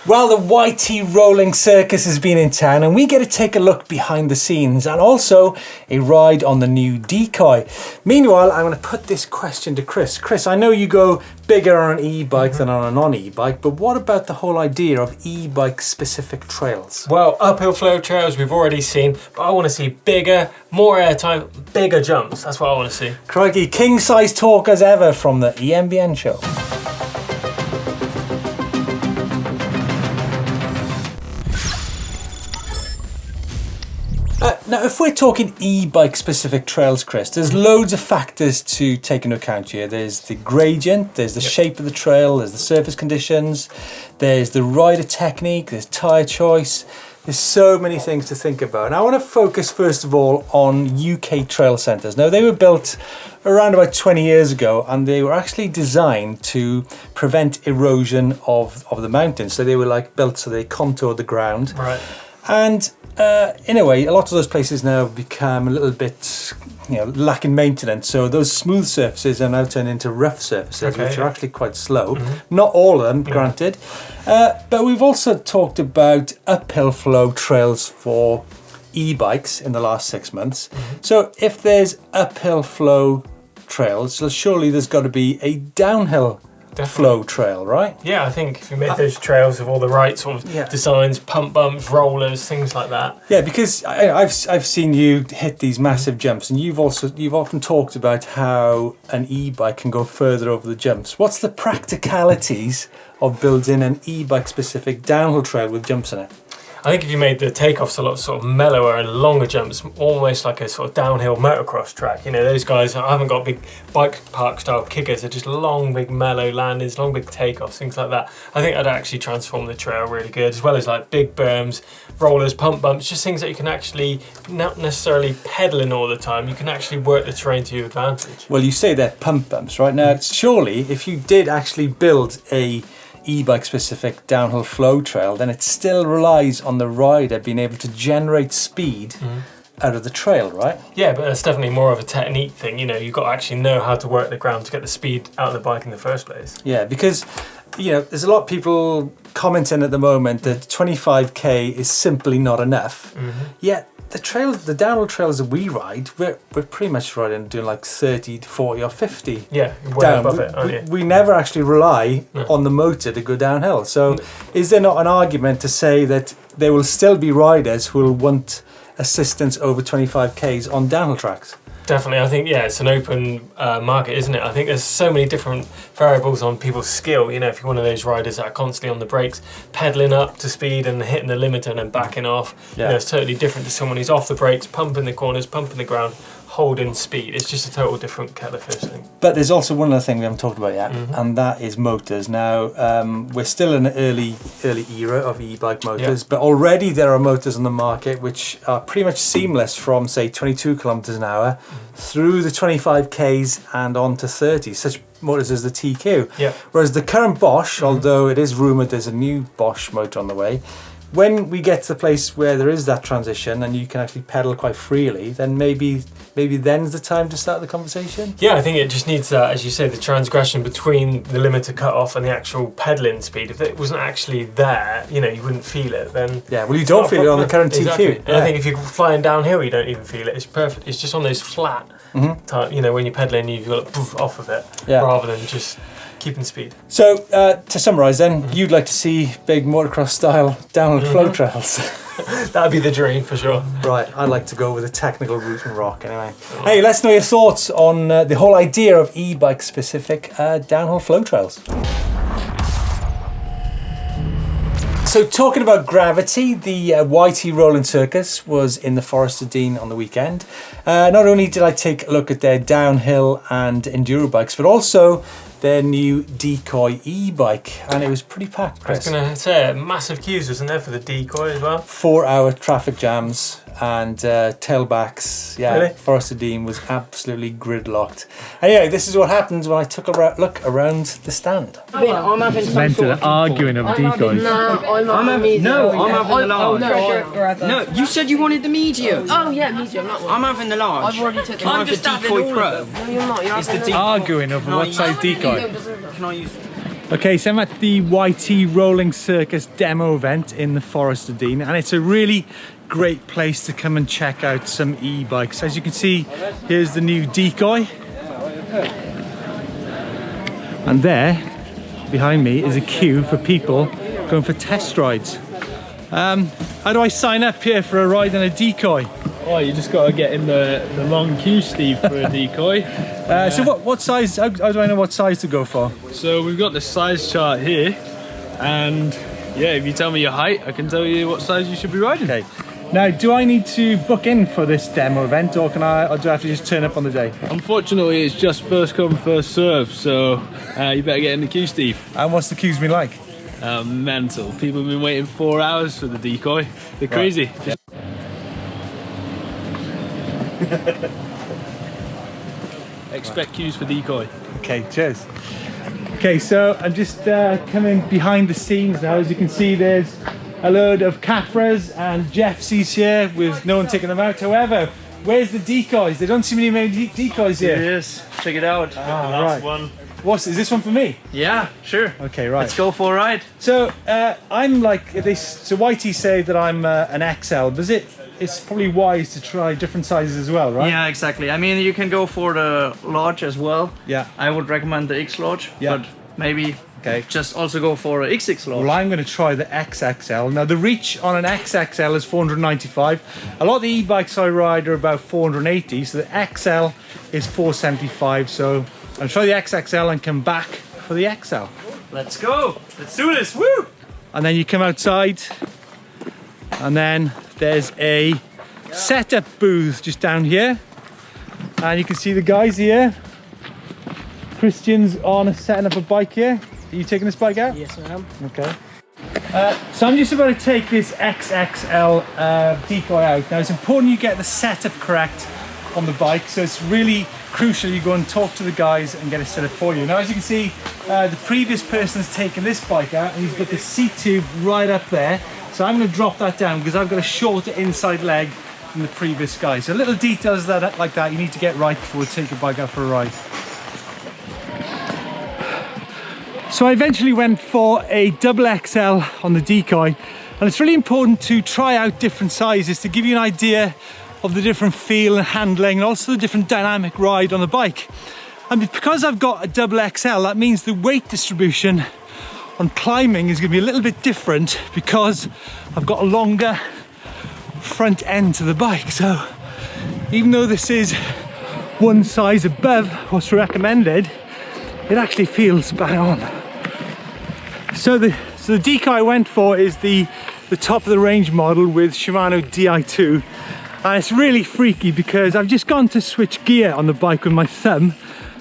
Well, the YT Rolling Circus has been in town and we get to take a look behind the scenes and also a ride on the new Decoy. Meanwhile, I'm going to put this question to Chris. Chris, I know you go bigger on an e-bike than on a non-e-bike, but what about the whole idea of e-bike specific trails? Well, uphill flow trails we've already seen, but I want to see bigger, more airtime, bigger jumps. That's what I want to see. Crikey, king-size talk as ever from the EMBN show. Now, if we're talking e-bike specific trails, Chris, there's loads of factors to take into account here. There's the gradient, there's the shape of the trail, there's the surface conditions, there's the rider technique, there's tyre choice. There's so many things to think about. And I want to focus first of all on UK trail centres. Now, they were built around about 20 years ago and they were actually designed to prevent erosion of the mountains. So they were like built so they contoured the ground. Right. And in a way, a lot of those places now have become a little bit, lacking maintenance. So those smooth surfaces are now turned into rough surfaces, which are actually quite slow. Not all of them, granted. But we've also talked about uphill flow trails for e-bikes in the last 6 months. So if there's uphill flow trails, so surely there's got to be a downhill flow trail, right? Yeah, I think if you make those trails with all the right sort of designs, pump bumps, rollers, things like that. Yeah, because I've seen you hit these massive jumps, and you've often talked about how an e-bike can go further over the jumps. What's the practicalities of building an e-bike specific downhill trail with jumps in it? I think if you made the takeoffs a lot sort of mellower and longer jumps, almost like a sort of downhill motocross track. Those guys haven't got big bike park style kickers, they're just long, big mellow landings, long, big takeoffs, things like that. I think I'd actually transform the trail really good, as well as like big berms, rollers, pump bumps, just things that you can actually, not necessarily pedaling all the time, you can actually work the terrain to your advantage. Well, you say they're pump bumps, right? Now, surely if you did actually build a e-bike specific downhill flow trail, then it still relies on the rider being able to generate speed out of the trail, right? Yeah, but that's definitely more of a technique thing. You've got to actually know how to work the ground to get the speed out of the bike in the first place. Yeah, because there's a lot of people commenting at the moment that 25k is simply not enough. Yet the downhill trails that we ride, we're pretty much riding doing like 30 to 40 or 50. Yeah, way down. above it, aren't you? We never actually rely on the motor to go downhill. So is there not an argument to say that there will still be riders who will want assistance over 25k's on downhill tracks? Definitely, I think, it's an open market, isn't it? I think there's so many different variables on people's skill. If you're one of those riders that are constantly on the brakes, pedaling up to speed and hitting the limiter and then backing off, it's totally different to someone who's off the brakes, pumping the corners, pumping the ground, holding speed. It's just a total different kettle of fish thing. But there's also one other thing we haven't talked about yet, and that is motors. Now, we're still in an early era of e-bike motors, but already there are motors on the market which are pretty much seamless from, say, 22 kilometers an hour through the 25k's and on to 30, such motors as the TQ. Whereas the current Bosch, although it is rumoured there's a new Bosch motor on the way, when we get to the place where there is that transition and you can actually pedal quite freely, then maybe then's the time to start the conversation? Yeah, I think it just needs that, as you say, the transgression between the limiter cut off and the actual pedaling speed. If it wasn't actually there, you wouldn't feel it, then... Yeah, well, you don't feel it on the current TQ. And I think if you're flying downhill, you don't even feel it. It's perfect. It's just on those flat, when you're pedaling, you've got to poof off of it, rather than just keeping speed. So, to summarise then, you'd like to see big motocross style downhill flow trails. That'd be the dream for sure. Right, I'd like to go with a technical route and rock anyway. Hey, let's know your thoughts on the whole idea of e-bike specific downhill flow trails. So talking about gravity, the YT Rolling Circus was in the Forest of Dean on the weekend. Not only did I take a look at their downhill and enduro bikes, but also their new Decoy e-bike, and it was pretty packed, Chris. I was going to say, massive queues, wasn't there, for the Decoy as well? 4-hour traffic jams and tailbacks. Yeah, really? Forest of Dean was absolutely gridlocked. Anyway, this is what happens when I took a look around the stand. I'm having some sort of arguing of decoys. I'm having the large. No, you said you wanted the medium. Oh yeah, medium, not one. I'm having the large. I've already taken I'm just Decoy Pro. No, you're not. You're Arguing over what size decoy. Can I use? Okay, so I'm at the YT Rolling Circus demo event in the Forest of Dean, and it's a really great place to come and check out some e-bikes. As you can see, here's the new Decoy. And there, behind me, is a queue for people going for test rides. How do I sign up here for a ride on a Decoy? Oh, you just got to get in the long queue, Steve, for a Decoy. So what size, how do I know what size to go for? So we've got the size chart here, and yeah, if you tell me your height, I can tell you what size you should be riding. Okay. Now, do I need to book in for this demo event, or do I have to just turn up on the day? Unfortunately, it's just first come, first serve, so you better get in the queue, Steve. And what's the queues been like? Mental. People have been waiting 4 hours for the Decoy. They're crazy. Yeah. Expect queues for Decoy. Okay, cheers. Okay, so I'm just coming behind the scenes now. As you can see, there's a load of Capras and Jeffsies here with no one taking them out. However, where's the Decoys? There don't seem to be many Decoys here. It is. Check it out. Right. One. Is this one for me? Yeah, sure. Okay, right. Let's go for a ride. So I'm like this. So YT say that I'm an XL, but it's probably wise to try different sizes as well, right? Yeah, exactly. I mean, you can go for the large as well. Yeah. I would recommend the X large, but maybe just also go for a XX large. Well, I'm going to try the XXL. Now, the reach on an XXL is 495. A lot of the e-bikes I ride are about 480, so the XL is 475. So I'll try the XXL and come back for the XL. Let's go. Let's do this. Woo! And then you come outside, and then there's a setup booth just down here, and you can see the guys here. Christian's on setting up a bike here. Are you taking this bike out? Yes, I am. Okay. So I'm just about to take this XXL Decoy out. Now it's important you get the setup correct on the bike, so it's really crucial you go and talk to the guys and get it set up for you. Now, as you can see, the previous person's taken this bike out and he's got the seat tube right up there. So I'm going to drop that down because I've got a shorter inside leg than the previous guy. So little details like that you need to get right before we take your bike out for a ride. So I eventually went for a double XL on the Decoy, and it's really important to try out different sizes to give you an idea of the different feel and handling, and also the different dynamic ride on the bike. And because I've got a double XL, that means the weight distribution on climbing is going to be a little bit different because I've got a longer front end to the bike. So even though this is one size above what's recommended, it actually feels bang on. So the Decoy I went for is the top of the range model with Shimano Di2, and it's really freaky because I've just gone to switch gear on the bike with my thumb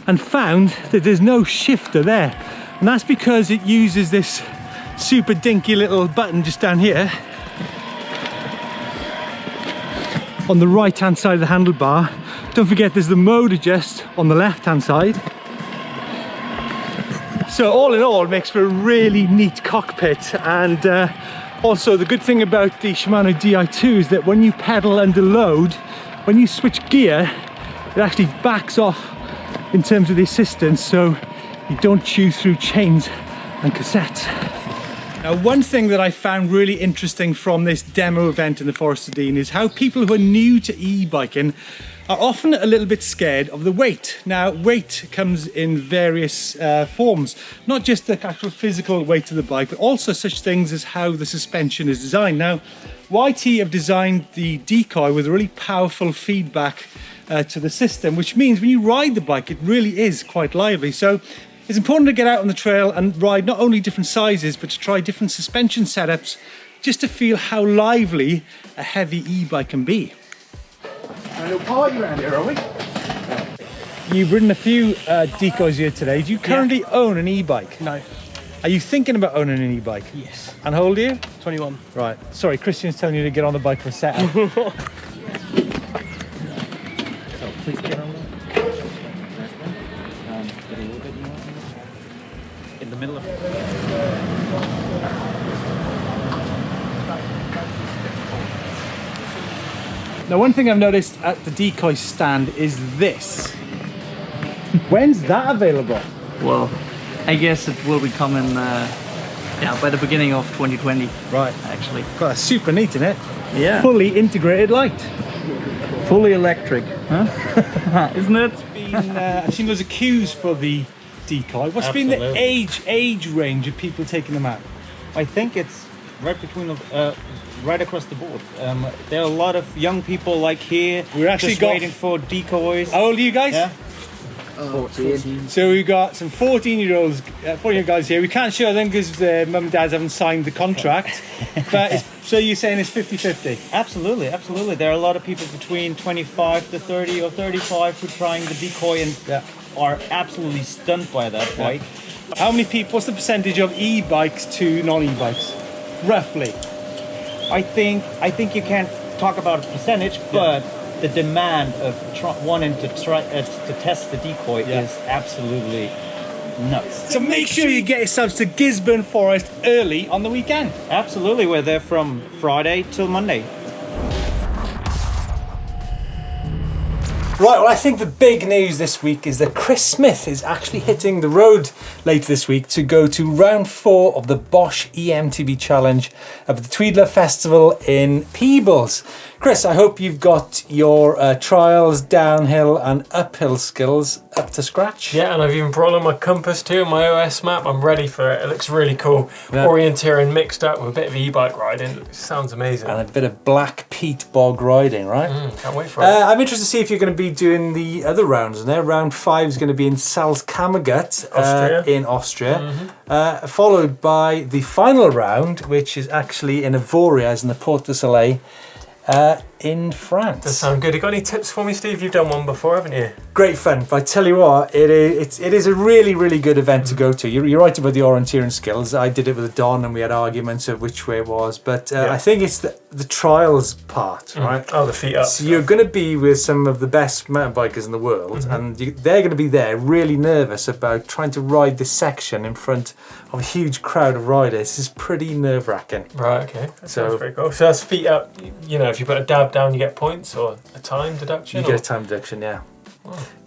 and found that there's no shifter there, and that's because it uses this super dinky little button just down here on the right hand side of the handlebar. Don't forget there's the mode adjust on the left hand side. So all in all, it makes for a really neat cockpit. And also the good thing about the Shimano Di2 is that when you pedal under load, when you switch gear, it actually backs off in terms of the assistance, so you don't chew through chains and cassettes. Now, one thing that I found really interesting from this demo event in the Forest of Dean is how people who are new to e-biking are often a little bit scared of the weight. Now, weight comes in various forms, not just the actual physical weight of the bike, but also such things as how the suspension is designed. Now, YT have designed the Decoy with really powerful feedback to the system, which means when you ride the bike, it really is quite lively. So it's important to get out on the trail and ride not only different sizes, but to try different suspension setups just to feel how lively a heavy e-bike can be. A little party around here, are we? You've ridden a few Decoys here today. Do you currently own an e-bike? No. Are you thinking about owning an e-bike? Yes. And how old are you? 21. Right. Sorry, Christian's telling you to get on the bike for a setup. So please get on there. Get a little bit more in the middle of it. Now, one thing I've noticed at the Decoy stand is this. When's that available? Well, I guess it will be coming by the beginning of 2020. Right. Actually. God, that's super neat, isn't it? Yeah. Fully integrated light. Fully electric. Huh? Isn't it? I've seen loads of queues for the Decoy. What's been the age range of people taking them out? I think it's right between right across the board. There are a lot of young people like here. We're actually just waiting for decoys. How old are you guys? Yeah. 14. So we've got some 14-year-olds, 14-year-old guys here. We can't show them because mum and dads haven't signed the contract. But so you're saying it's 50-50? Absolutely, absolutely. There are a lot of people between 25 to 30 or 35 who are trying the Decoy and are absolutely stunned by that bike. How many people? What's the percentage of e-bikes to non-e-bikes, roughly? I think you can't talk about a percentage, but the demand of wanting to test the Decoy is absolutely nuts. So make sure you get yourselves to Gisborne Forest early on the weekend. Absolutely, we're there from Friday till Monday. Right, well, I think the big news this week is that Chris Smith is actually hitting the road later this week to go to round 4 of the Bosch eMTB Challenge at the Tweedler Festival in Peebles. Chris, I hope you've got your trials, downhill and uphill skills up to scratch. Yeah, and I've even brought on my compass too, my OS map. I'm ready for it. It looks really cool. Yeah. Orienteering mixed up with a bit of e-bike riding. It sounds amazing. And a bit of black peat bog riding, right? Can't wait for it. I'm interested to see if you're going to be doing the other rounds. There, round 5 is going to be in Salzkammergut in Austria, followed by the final round, which is actually in Avoriaz in the Porte du Soleil. In France. Does sound good. You got any tips for me, Steve? You've done one before, haven't you? Great fun, but I tell you what, it is a really, really good event to go to. You're right about the orienteering skills. I did it with Don and we had arguments of which way it was, but I think it's the trials part, right? Oh, the feet up. So you're going to be with some of the best mountain bikers in the world, and they're going to be there really nervous about trying to ride this section in front of a huge crowd of riders. This is pretty nerve-wracking. Right, okay. That sounds very cool. So that's feet up. You know, if you put a dab down, you get points, or a time deduction? You get a time deduction, yeah.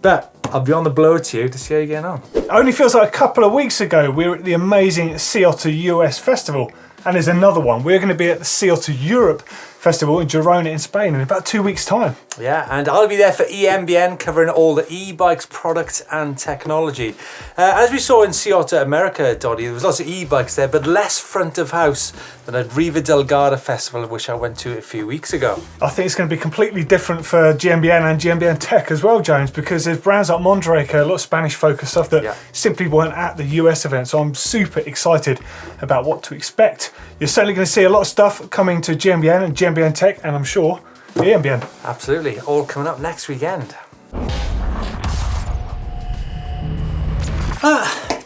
But I'll be on the blower to you to see how you're getting on. It only feels like a couple of weeks ago we were at the amazing Sea-Otter US Festival, and there's another one. We're going to be at the Sea-Otter Europe Festival in Girona in Spain in about 2 weeks' time. Yeah, and I'll be there for EMBN, covering all the e-bikes, products and technology. As we saw in Sea-Otter America, Dottie, there was lots of e-bikes there, but less front of house than at Riva del Garda Festival, which I went to a few weeks ago. I think it's going to be completely different for GMBN and GMBN Tech as well, James, because there's brands like Mondraker, a lot of Spanish-focused stuff that simply weren't at the US event. So I'm super excited about what to expect. You're certainly going to see a lot of stuff coming to GMBN and GMBN Tech, and I'm sure the EMBN. Absolutely, all coming up next weekend.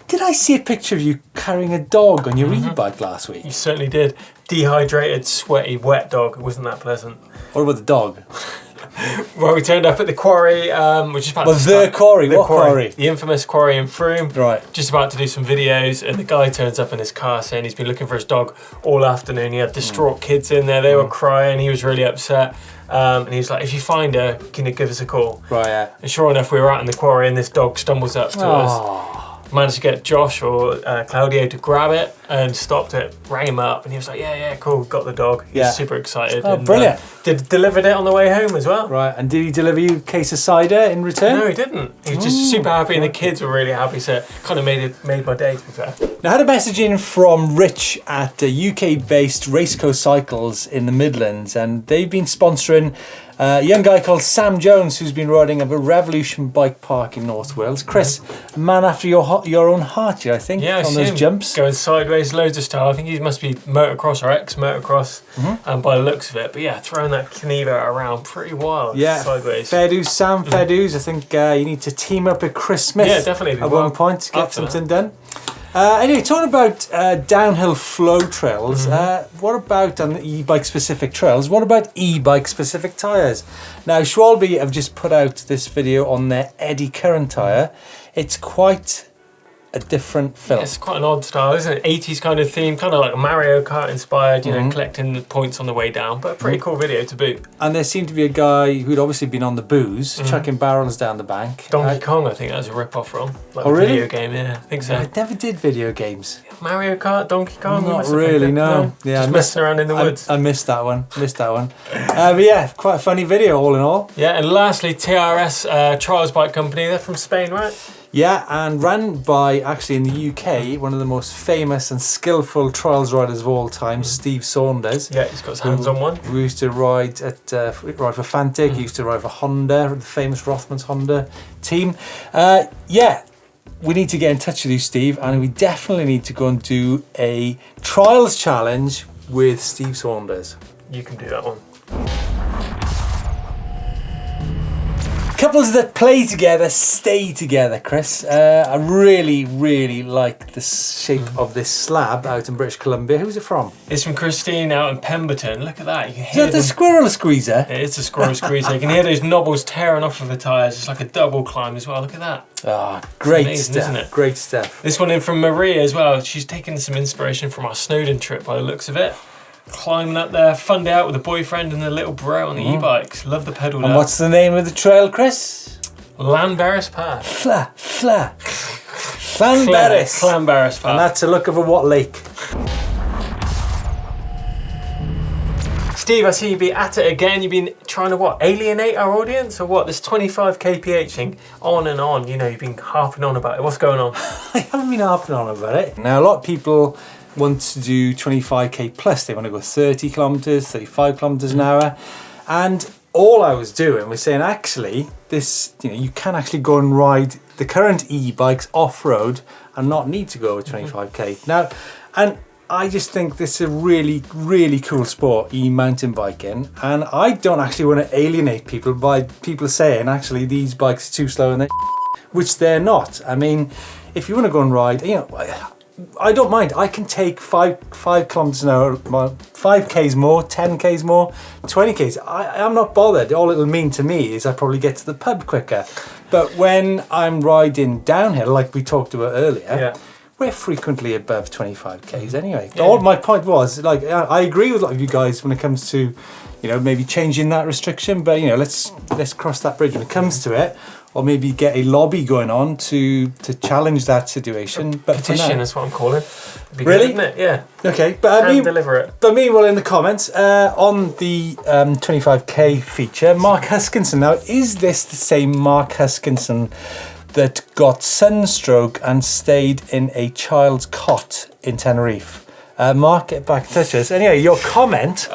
Did I see a picture of you carrying a dog on your e-bike last week? You certainly did. Dehydrated, sweaty, wet dog. It wasn't that pleasant. What about the dog? Well, we turned up at the quarry, which is about to start. What quarry? The infamous quarry in Frome. Right. Just about to do some videos, and the guy turns up in his car saying he's been looking for his dog all afternoon. He had distraught kids in there. They were crying. He was really upset. And he was like, if you find her, can you give us a call? Right, yeah. And sure enough, we were out in the quarry, and this dog stumbles up to us. Managed to get Josh or Claudio to grab it and stopped it, rang him up, and he was like, yeah, cool, got the dog. He was super excited. Oh, and, brilliant. Delivered it on the way home as well. Right, and did he deliver you a case of cider in return? No, he didn't. He was just super happy, and the kids were really happy, so it kind of made my day, to be fair. Now, I had a message in from Rich at UK-based Raceco Cycles in the Midlands, and they've been sponsoring a young guy called Sam Jones, who's been riding up a Revolution bike park in North Wales. Chris, a man after your own heart, I think, on those jumps. Going sideways, loads of style. I think he must be motocross or ex-motocross by the looks of it. But yeah, throwing that Kaniva around pretty wild sideways. Fair dues, Sam, fair dues. I think you need to team up with Chris Smith definitely. at one point to get something done. Anyway, talking about downhill flow trails, what about on the e-bike specific trails? What about e-bike specific tyres? Now, Schwalbe have just put out this video on their eddy current tyre. It's quite a different film. It's quite an odd style, isn't it? 80s kind of theme, kind of like Mario Kart inspired, you know, collecting the points on the way down, but a pretty cool video to boot. And there seemed to be a guy who'd obviously been on the booze, chucking barrels down the bank. Donkey Kong, I think that was a rip-off from. Like Oh, a really? video game, yeah, I think so. I never did video games. Mario Kart, Donkey Kong? You Not must have really, played it. no. Yeah, just messing around in the woods. I missed that one. But yeah, quite a funny video all in all. Yeah, and lastly, TRS Trials Bike Company. They're from Spain, right? Yeah, and ran by, actually in the UK, one of the most famous and skillful trials riders of all time, Steve Saunders. Yeah, he's got his hands on one. We used to ride for Fantic, he used to ride for Honda, the famous Rothmans Honda team. Yeah, we need to get in touch with you, Steve, and we definitely need to go and do a trials challenge with Steve Saunders. You can do that one. Couples that play together stay together, Chris. I really, really like the shape of this slab out in British Columbia. Who's it from? It's from Christine out in Pemberton. Look at that. You can Is hear that the squirrel squeezer? It's a squirrel squeezer. You can hear those knobbles tearing off of the tyres. It's like a double climb as well. Look at that. Ah, great amazing, stuff. isn't it? Great stuff. This one in from Maria as well. She's taken some inspiration from our Snowdon trip by the looks of it. Climbing up there, fun day out with a boyfriend and a little bro on the e-bikes. Love the pedal. And what's the name of the trail, Chris? Llanberis Pass. Llanberis. Llanberis Pass. And that's a look over what lake? Steve, I see you've been at it again. You've been trying to what? Alienate our audience or what? This 25 kph on and on. You know, you've been harping on about it. What's going on? I haven't been harping on about it. Now, a lot of people want to do 25k plus. They want to go 30 kilometers, 35 kilometers an hour. And all I was doing was saying, actually, this, you know, you can actually go and ride the current e-bikes off-road and not need to go with 25k. Now, and I just think this is a really, really cool sport, e-mountain biking. And I don't actually want to alienate people by people saying, actually, these bikes are too slow and which they're not. I mean, if you want to go and ride, you know, I don't mind. I can take 5 kilometers an hour, 5k's more, 10k's more, 20k's. I'm not bothered. All it'll mean to me is I probably get to the pub quicker. But when I'm riding downhill, like we talked about earlier, we're frequently above 25k's anyway. Yeah. All my point was, like, I agree with a lot of you guys when it comes to, you know, maybe changing that restriction. But you know, let's cross that bridge when it comes to it. Or maybe get a lobby going on to challenge that situation. But petition is what I'm calling. Be really? Good, isn't it? Yeah. Okay, but I mean, deliver it. But meanwhile, in the comments on the 25k feature, Mark Huskinson. Now, is this the same Mark Huskinson that got sunstroke and stayed in a child's cot in Tenerife? Mark, get back in touch with us. Anyway, your comment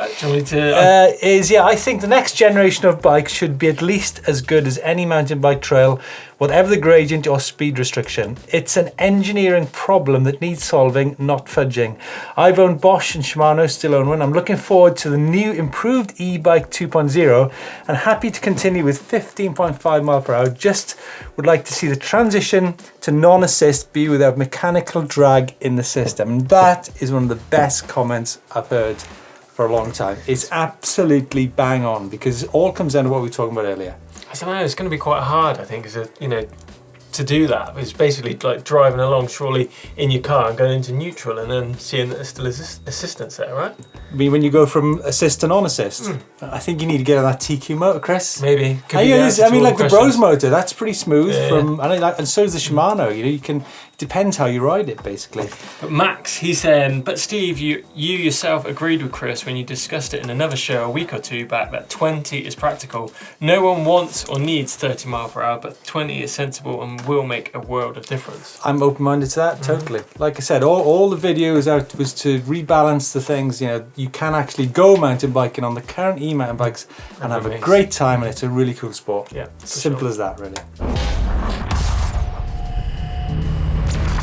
is, I think the next generation of bikes should be at least as good as any mountain bike trail, whatever the gradient or speed restriction. It's an engineering problem that needs solving, not fudging. I've owned Bosch and Shimano, still own one. I'm looking forward to the new improved e-bike 2.0 and happy to continue with 15.5 mile per hour. Just would like to see the transition to non-assist be without mechanical drag in the system. And that is one of the best comments I've heard for a long time. It's absolutely bang on because it all comes down to what we were talking about earlier. I don't know, it's going to be quite hard, I think, to do that. It's basically like driving along surely in your car and going into neutral and then seeing that there's still assistance there, right? I mean, when you go from assist to non-assist, I think you need to get on that TQ motor, Chris. Maybe. I mean, like the Bros motor, that's pretty smooth. And so is the Shimano. You know, it depends how you ride it, basically. But Max, he's saying, but Steve, you yourself agreed with Chris when you discussed it in another show a week or two back that 20 is practical. No one wants or needs 30 mile per hour, but 20 is sensible and will make a world of difference. I'm open-minded to that, totally. Like I said, all the video was to rebalance the things. You know, you can actually go mountain biking on the current e-mountain bikes and have a great time, and it's a really cool sport. Yeah, simple as that, really.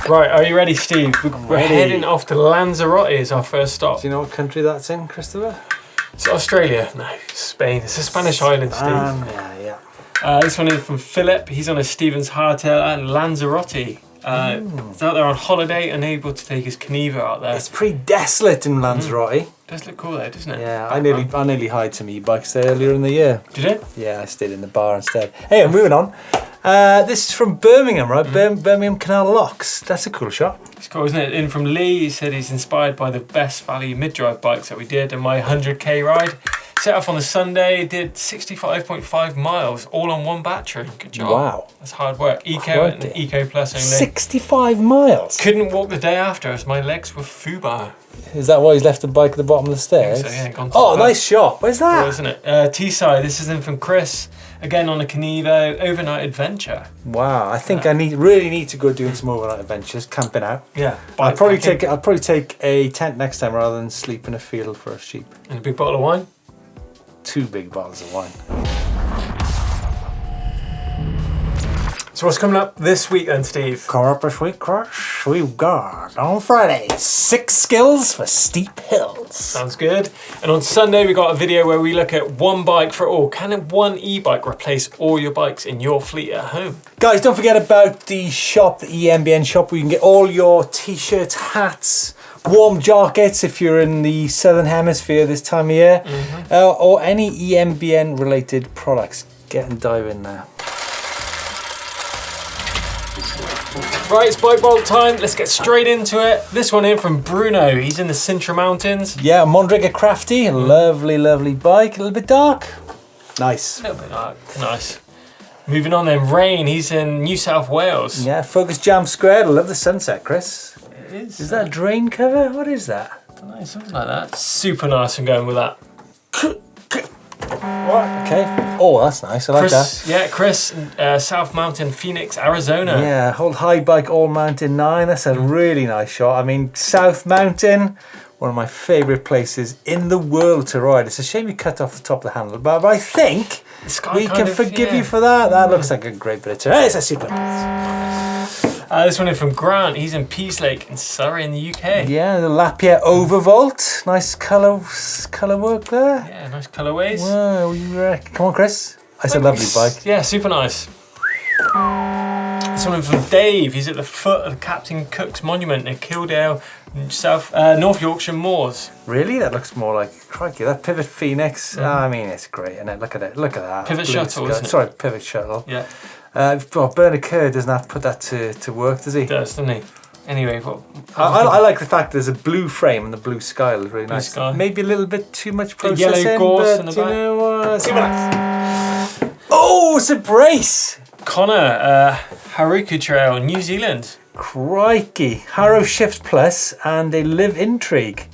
Right, are you ready, Steve? We're heading off to Lanzarote as our first stop. Do you know what country that's in, Christopher? It's Australia. No, Spain. It's a Spanish island, Steve. Yeah. This one is from Philip. He's on a Stevens hardtail at Lanzarote. He's out there on holiday, unable to take his Caneva out there. It's pretty desolate in Lanzarote. Does look cool there, doesn't it? Yeah, I nearly hired some e-bikes there earlier in the year. Did it? Yeah, I stayed in the bar instead. Hey, moving on. This is from Birmingham, right? Birmingham Canal Locks. That's a cool shot. It's cool, isn't it? In from Lee, he said he's inspired by the best value mid-drive bikes that we did and my 100k ride. Set off on the Sunday, did 65.5 miles, all on one battery. Good job. Wow. That's hard work. Eco and Eco Plus only. 65 miles? Couldn't walk the day after as my legs were foobar. Is that why he's left the bike at the bottom of the stairs? So, yeah, gone oh, nice shot. Where's that? Cool, isn't it? T-side, this is in from Chris. Again on a Canevo, overnight adventure. Wow, I think I really need to go doing some overnight adventures, camping out. Yeah. I'll probably take a tent next time rather than sleep in a field for a sheep. And a big bottle of wine? 2 big bottles of wine. So what's coming up this week then, Steve? Coming up this week, Crush, we've got on Friday 6 skills for steep hills. Sounds good. And on Sunday we got a video where we look at one bike for all. Can one e-bike replace all your bikes in your fleet at home? Guys, don't forget about the shop, the EMBN shop, where you can get all your t-shirts, hats, warm jackets if you're in the southern hemisphere this time of year, or any EMBN related products. Get and dive in there. Right, it's bike vault time. Let's get straight into it. This one in from Bruno. He's in the Sintra Mountains. Yeah, Mondraker Crafty. Lovely, lovely bike. A little bit dark. Nice. A little bit dark. Nice. Moving on then, Rain. He's in New South Wales. Yeah, Focus Jam Squared. I love the sunset, Chris. It is. Is that a drain cover? What is that? I don't know, something like that. Super nice. I'm going with that. What? Okay. Oh, that's nice. I like that. Yeah, Chris, South Mountain, Phoenix, Arizona. Yeah, whole high bike all mountain 9. That's a really nice shot. I mean, South Mountain, one of my favourite places in the world to ride. It's a shame you cut off the top of the handlebar, but I think we can forgive you for that. That looks like a great bit of terrain. It's a super nice. This one is from Grant. He's in Peaslake in Surrey in the UK. Yeah, the Lapierre Overvolt. Nice colour work there. Yeah, nice colourways. Wow, come on, Chris. That's a lovely bike. Yeah, super nice. This one is from Dave. He's at the foot of the Captain Cook's Monument in Kildale, North Yorkshire Moors. Really? That looks more like, crikey, that Pivot Phoenix. I mean, it's great, isn't it? Look at it. Look at that. Pivot Shuttle, isn't it? Sorry, Pivot Shuttle. Yeah. Bernard Kerr doesn't have to put that to work, does he? He does, doesn't he? Anyway, I like the fact there's a blue frame and the blue sky is really nice. Sky. Maybe a little bit too much The processing, yellow gorse in but the you back. know, super nice. Oh, it's a brace. Connor, Haruku Trail, New Zealand. Crikey, Harrow Shift Plus and a Live Intrigue.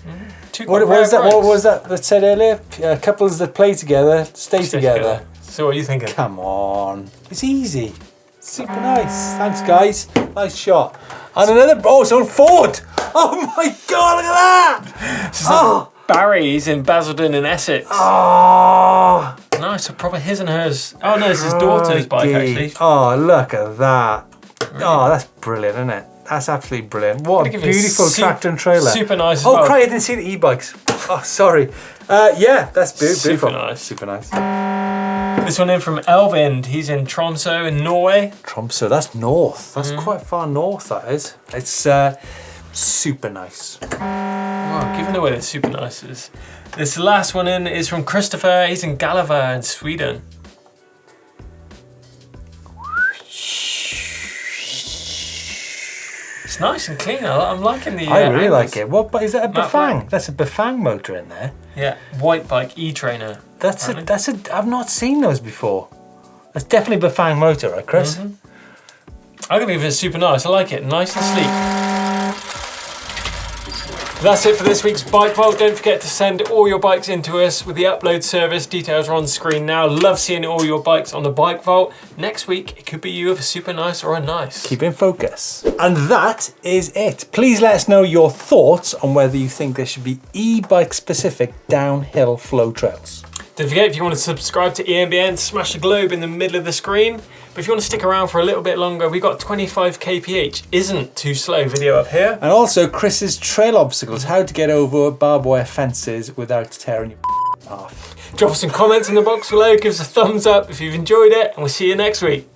What was that said earlier? Couples that play together stay together. So what are you thinking? Come on, it's easy. Super nice. Thanks, guys. Nice shot. And another. Oh, it's on Ford. Oh my God! Look at that. Barry's in Basildon in Essex. Oh, Nice, a proper his and hers. Oh no, it's his daughter's bike actually. Oh, look at that. Really? Oh, that's brilliant, isn't it? That's absolutely brilliant. What a beautiful tractor and trailer. Super nice as well. well. Oh, crap, I didn't see the e-bikes. Oh, sorry. Yeah, that's beautiful. Super nice. Super nice. This one in from Elvind. He's in Tromsø in Norway. Tromsø, that's north. That's quite far north, that is. It's super nice. Wow, giving away the super nices. This last one in is from Christopher. He's in Gallava in Sweden. It's nice and clean. I'm liking the. I really angles. like it. What? But is that a Matte Bafang? black. That's a Bafang motor in there. Yeah, white bike e-trainer. That's a. I've not seen those before. That's definitely Bafang motor, right, Chris? I'm gonna give it super nice. I like it. Nice and sleek. That's it for this week's Bike Vault. Don't forget to send all your bikes into us with the upload service. Details are on screen now. Love seeing all your bikes on the Bike Vault. Next week, it could be you with a super nice or a nice. Keep in focus. And that is it. Please let us know your thoughts on whether you think there should be e-bike specific downhill flow trails. Don't forget, if you want to subscribe to EMBN, smash the globe in the middle of the screen. But if you want to stick around for a little bit longer, we got 25 kph. Isn't too slow video up here. And also Chris's trail obstacles, how to get over barbed wire fences without tearing your off. Drop us some comments in the box below, give us a thumbs up if you've enjoyed it, and we'll see you next week.